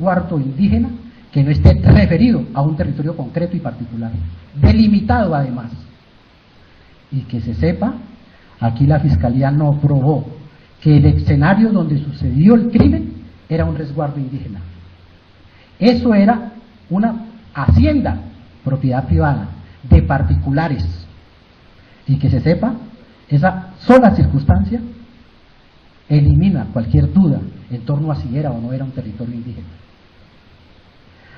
resguardo indígena que no esté referido a un territorio concreto y particular, delimitado además. Y que se sepa, aquí la Fiscalía no probó que el escenario donde sucedió el crimen era un resguardo indígena. Eso era una hacienda, propiedad privada, de particulares. Y que se sepa, esa sola circunstancia elimina cualquier duda en torno a si era o no era un territorio indígena.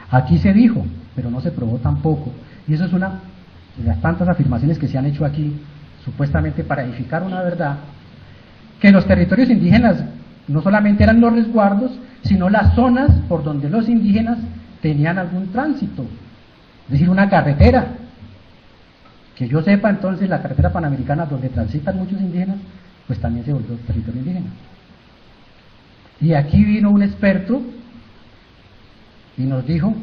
Aquí se dijo, pero no se probó tampoco, y eso es una de las tantas afirmaciones que se han hecho aquí, supuestamente para edificar una verdad, que los territorios indígenas no solamente eran los resguardos, sino las zonas por donde los indígenas tenían algún tránsito, es decir, una carretera. Que yo sepa, entonces, la carretera panamericana donde transitan muchos indígenas, pues también se volvió territorio indígena. Y aquí vino un experto y nos dijo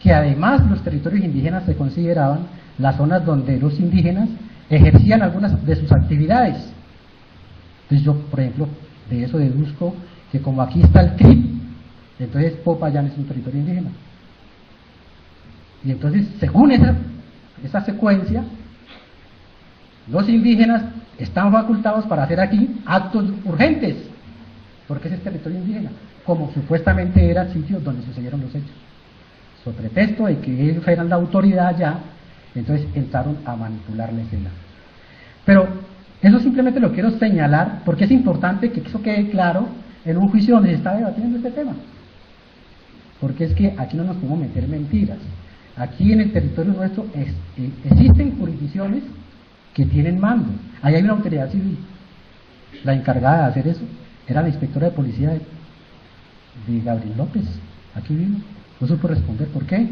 que además los territorios indígenas se consideraban las zonas donde los indígenas ejercían algunas de sus actividades. Entonces yo, por ejemplo, de eso deduzco que como aquí está el CRIP, entonces Popayán es un territorio indígena. Y entonces, según esa secuencia, los indígenas están facultados para hacer aquí actos urgentes, porque ese es territorio indígena, como supuestamente era el sitio donde sucedieron los hechos. Sobre pretexto de que ellos eran la autoridad ya, entonces entraron a manipular la escena. Pero eso simplemente lo quiero señalar porque es importante que eso quede claro en un juicio donde se está debatiendo este tema. Porque es que aquí no nos podemos meter mentiras. Aquí en el territorio nuestro existen jurisdicciones que tienen mando. Ahí hay una autoridad civil. La encargada de hacer eso era la inspectora de policía de Gabriel López. Aquí vino. No supo responder. ¿Por qué?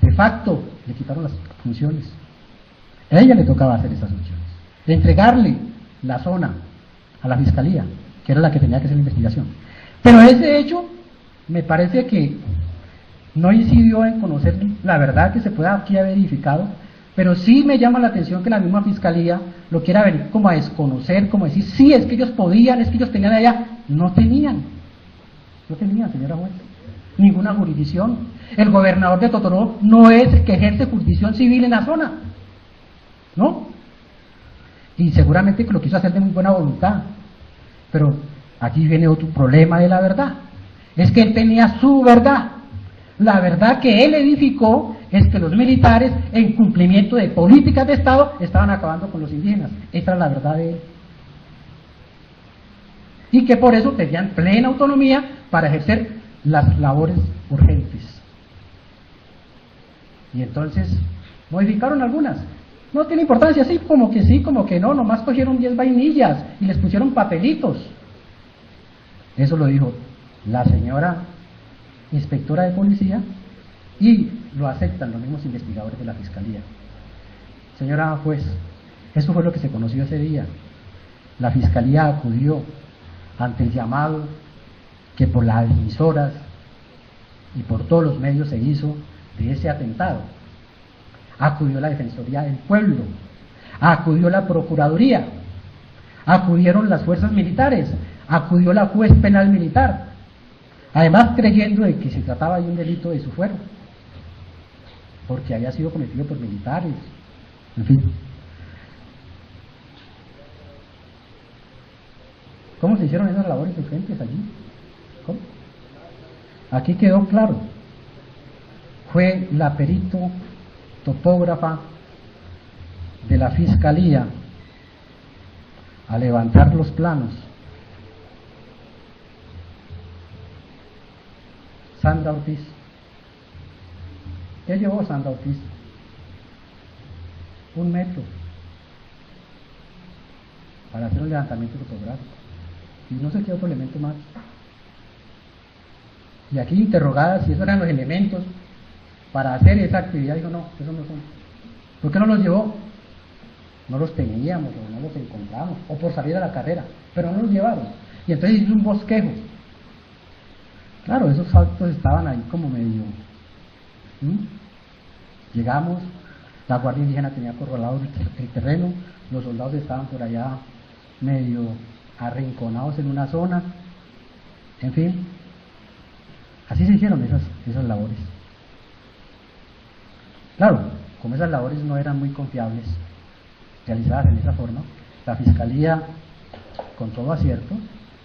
De facto le quitaron las funciones. A ella le tocaba hacer esas funciones. De entregarle la zona a la fiscalía, que era la que tenía que hacer la investigación. Pero ese hecho me parece que no incidió en conocer la verdad que se pueda aquí haber verificado, pero sí me llama la atención que la misma fiscalía lo quiera venir como a desconocer, como decir, sí, es que ellos podían, es que ellos tenían allá. No tenían, señora juez, ninguna jurisdicción. El gobernador de Totoró no es el que ejerce jurisdicción civil en la zona, ¿no? Y seguramente que lo quiso hacer de muy buena voluntad, pero aquí viene otro problema de la verdad, es que él tenía su verdad. La verdad que él edificó es que los militares, en cumplimiento de políticas de Estado, estaban acabando con los indígenas. Esta es la verdad de él. Y que por eso tenían plena autonomía para ejercer las labores urgentes. Y entonces, modificaron algunas. No tiene importancia, sí, como que no, nomás cogieron 10 vainillas y les pusieron papelitos. Eso lo dijo la señora inspectora de policía y lo aceptan los mismos investigadores de la fiscalía. Señora juez, eso fue lo que se conoció ese día. La fiscalía acudió ante el llamado que por las emisoras y por todos los medios se hizo de ese atentado. Acudió la Defensoría del Pueblo, acudió la Procuraduría, acudieron las fuerzas militares, acudió la juez penal militar, además creyendo de que se trataba de un delito de su fuero, porque había sido cometido por militares, en fin. ¿Cómo se hicieron esas labores urgentes allí? ¿Cómo? Aquí quedó claro, fue la perito topógrafa de la fiscalía a levantar los planos. Sandra Ortiz. ¿Qué llevó Sandra Ortiz? 1 metro para hacer un levantamiento fotográfico y no sé qué otro elemento más. Y aquí interrogadas si esos eran los elementos para hacer esa actividad, dijo no, esos no son. ¿Por qué no los llevó? No los teníamos o no los encontramos, o por salir a la carrera, pero no los llevaron. Y entonces hizo un bosquejo. Claro, esos actos estaban ahí como medio. Llegamos, la Guardia Indígena tenía acorralado el terreno, los soldados estaban por allá medio arrinconados en una zona, en fin. Así se hicieron esas labores. Claro, como esas labores no eran muy confiables, realizadas en esa forma, la Fiscalía, con todo acierto,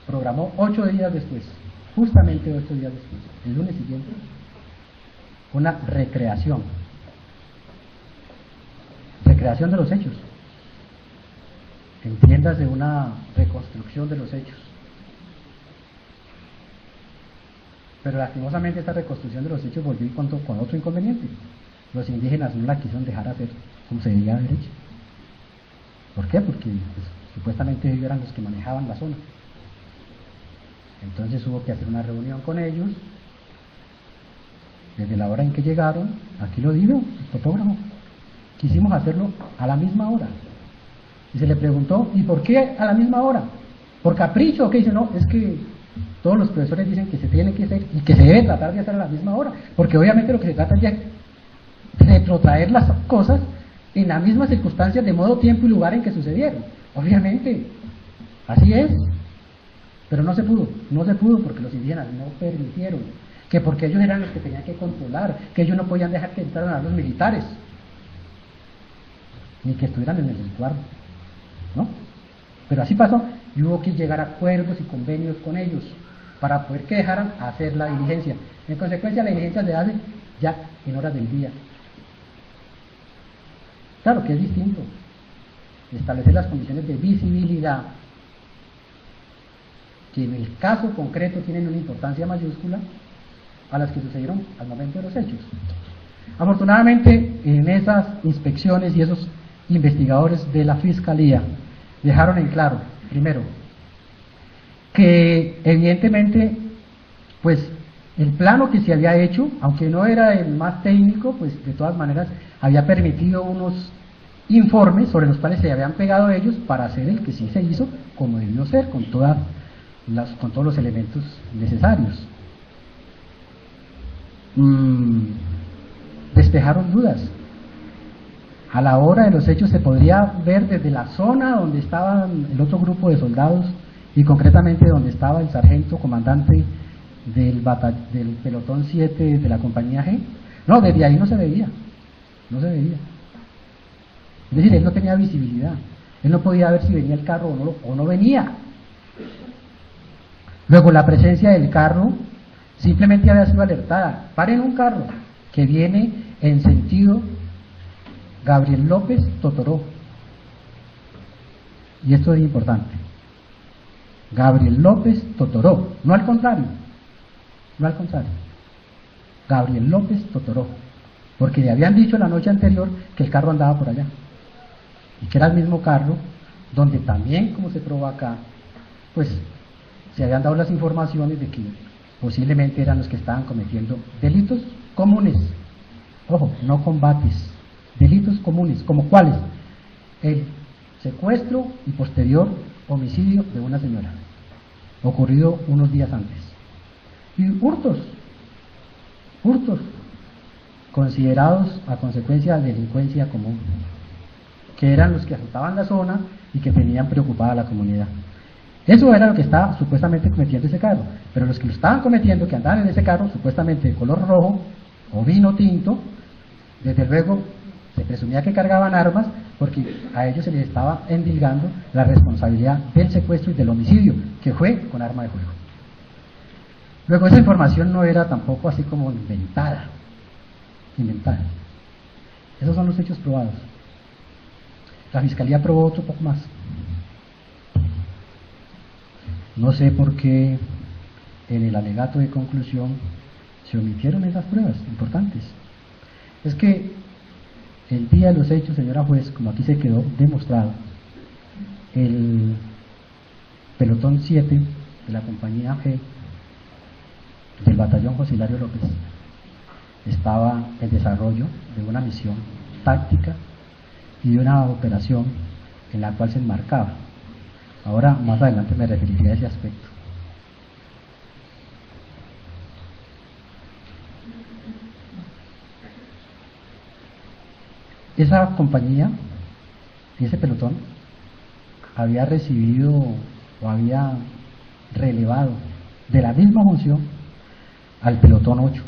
programó 8 días después, justamente 8 días después, el lunes siguiente, una recreación de los hechos, entiéndase una reconstrucción de los hechos. Pero lastimosamente esta reconstrucción de los hechos volvió con otro inconveniente. Los indígenas no la quisieron dejar hacer como se debía haber hecho. ¿Por qué? Porque pues, supuestamente ellos eran los que manejaban la zona. Entonces hubo que hacer una reunión con ellos. Desde la hora en que llegaron, aquí lo digo, el fotógrafo, quisimos hacerlo a la misma hora. Y se le preguntó, ¿y por qué a la misma hora? ¿Por capricho? ¿Qué dice? No, es que todos los profesores dicen que se tiene que hacer y que se debe tratar de hacer a la misma hora, porque obviamente lo que se trata es de retrotraer las cosas en las mismas circunstancias de modo, tiempo y lugar en que sucedieron. Obviamente, así es, pero no se pudo porque los indígenas no permitieron, que porque ellos eran los que tenían que controlar, que ellos no podían dejar que entraran a los militares, ni que estuvieran en el resguardo, ¿no? Pero así pasó, y hubo que llegar a acuerdos y convenios con ellos para poder que dejaran hacer la diligencia. En consecuencia, la diligencia se hace ya en horas del día. Claro que es distinto establecer las condiciones de visibilidad, que en el caso concreto tienen una importancia mayúscula, a las que sucedieron al momento de los hechos. Afortunadamente, en esas inspecciones y esos investigadores de la Fiscalía dejaron en claro, primero, que evidentemente, pues el plano que se había hecho, aunque no era el más técnico, pues de todas maneras había permitido unos informes sobre los cuales se habían pegado ellos para hacer el que sí se hizo como debió ser, con todos los elementos necesarios. Despejaron dudas. A la hora de los hechos se podría ver desde la zona donde estaba el otro grupo de soldados y concretamente donde estaba el sargento comandante del pelotón 7 de la compañía G. No, desde ahí no se veía. Es decir, él no tenía visibilidad. Él no podía ver si venía el carro o no venía. Luego, la presencia del carro simplemente había sido alertada. Paren un carro que viene en sentido Gabriel López Totoró. Y esto es importante. Gabriel López Totoró, no al contrario. Gabriel López Totoró. Porque le habían dicho la noche anterior que el carro andaba por allá. Y que era el mismo carro donde también, como se probó acá, pues se habían dado las informaciones de que posiblemente eran los que estaban cometiendo delitos comunes. Ojo, no combates, delitos comunes, ¿como cuáles? El secuestro y posterior homicidio de una señora, ocurrido unos días antes. Y hurtos, considerados a consecuencia de delincuencia común, que eran los que azotaban la zona y que tenían preocupada a la comunidad. Eso era lo que estaba supuestamente cometiendo ese carro, pero los que lo estaban cometiendo, que andaban en ese carro supuestamente de color rojo o vino tinto, desde luego se presumía que cargaban armas, porque a ellos se les estaba endilgando la responsabilidad del secuestro y del homicidio, que fue con arma de fuego. Luego, esa información no era tampoco así como inventada. Esos son los hechos probados. La Fiscalía probó otro poco más. No sé por qué en el alegato de conclusión se omitieron esas pruebas importantes. Es que el día de los hechos, señora juez, como aquí se quedó demostrado, el pelotón 7 de la compañía G del batallón José Hilario López estaba en desarrollo de una misión táctica y de una operación en la cual se enmarcaba. Ahora, más adelante me referiré a ese aspecto. Esa compañía y ese pelotón había recibido o había relevado de la misma función al pelotón 8.